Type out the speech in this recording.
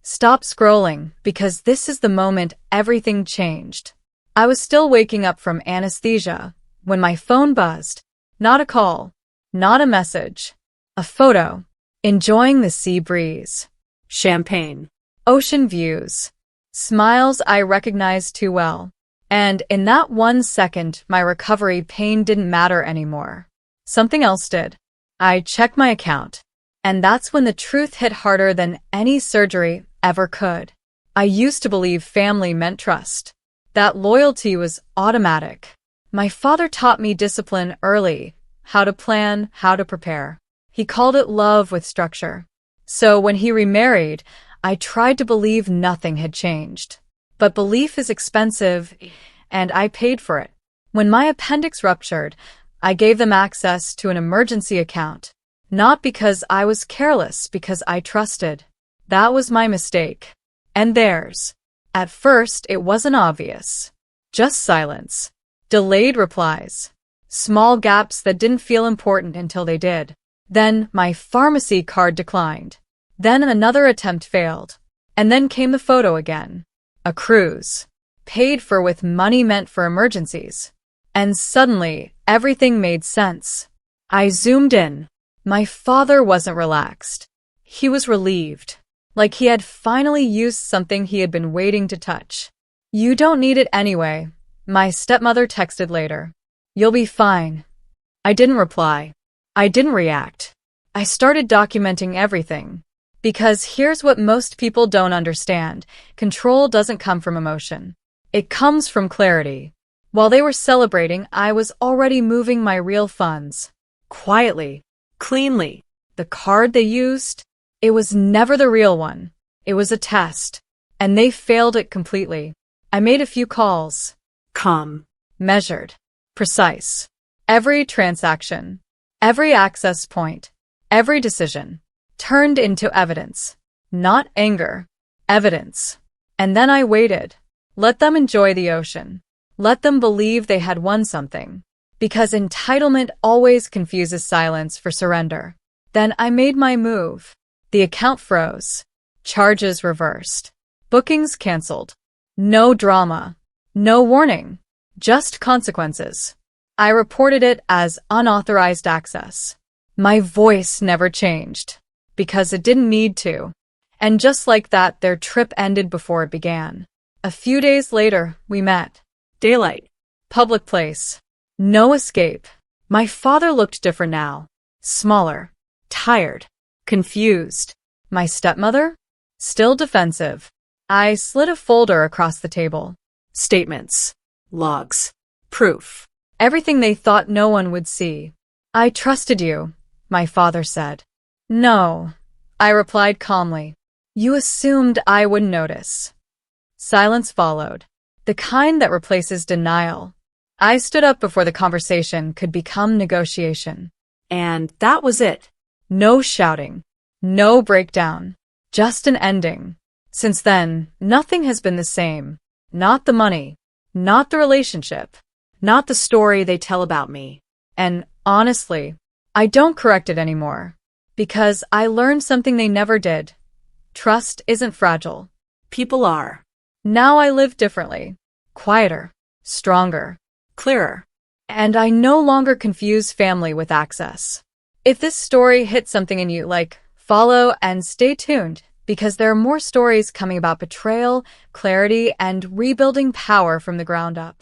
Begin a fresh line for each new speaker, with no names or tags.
Stop scrolling, because this is the moment everything changed. I was still waking up from anesthesia when my phone buzzed. Not a call, not a message, a photo. Enjoying the sea breeze.
Champagne.
Ocean views. Smiles I recognized too well. And in that 1 second, my recovery pain didn't matter anymore. Something else did. I checked my account. And that's when the truth hit harder than any surgery ever could. I used to believe family meant trust. That loyalty was automatic. My father taught me discipline early, how to plan, how to prepare. He called it love with structure. So when he remarried, I tried to believe nothing had changed. But belief is expensive, and I paid for it. When my appendix ruptured, I gave them access to an emergency account. Not because I was careless, because I trusted. That was my mistake. And theirs. At first, it wasn't obvious. Just silence. Delayed replies. Small gaps that didn't feel important until they did. Then my pharmacy card declined. Then another attempt failed. And then came the photo again. A cruise. Paid for with money meant for emergencies. And suddenly, everything made sense. I zoomed in. My father wasn't relaxed. He was relieved. Like he had finally used something he had been waiting to touch. You don't need it anyway, my stepmother texted later. You'll be fine. I didn't reply. I didn't react. I started documenting everything. Because here's what most people don't understand. Control doesn't come from emotion. It comes from clarity. While they were celebrating, I was already moving my real funds. Quietly. Cleanly. The card they used? It was never the real one. It was a test. And they failed it completely. I made a few calls.
Calm.
Measured. Precise. Every transaction. Every access point. Every decision. Turned into evidence. Not anger. Evidence. And then I waited. Let them enjoy the ocean. Let them believe they had won something. Because entitlement always confuses silence for surrender. Then I made my move. The account froze. Charges reversed. Bookings canceled. No drama. No warning. Just consequences. I reported it as unauthorized access. My voice never changed. Because it didn't need to. And just like that, their trip ended before it began. A few days later, we met.
Daylight.
Public place. No escape. My father looked different now. Smaller. Tired. Confused. My stepmother? Still defensive. I slid a folder across the table.
Statements. Logs. Proof.
Everything they thought no one would see. I trusted you, my father said. No, I replied calmly. You assumed I wouldn't notice. Silence followed. The kind that replaces denial. I stood up before the conversation could become negotiation.
And that was it.
No shouting. No breakdown. Just an ending. Since then, nothing has been the same. Not the money. Not the relationship.
Not the story they tell about me.
And honestly, I don't correct it anymore. Because I learned something they never did. Trust isn't fragile.
People are.
Now I live differently. Quieter. Stronger.
Clearer.
And I no longer confuse family with access. If this story hit something in you, follow and stay tuned, because there are more stories coming about betrayal, clarity, and rebuilding power from the ground up.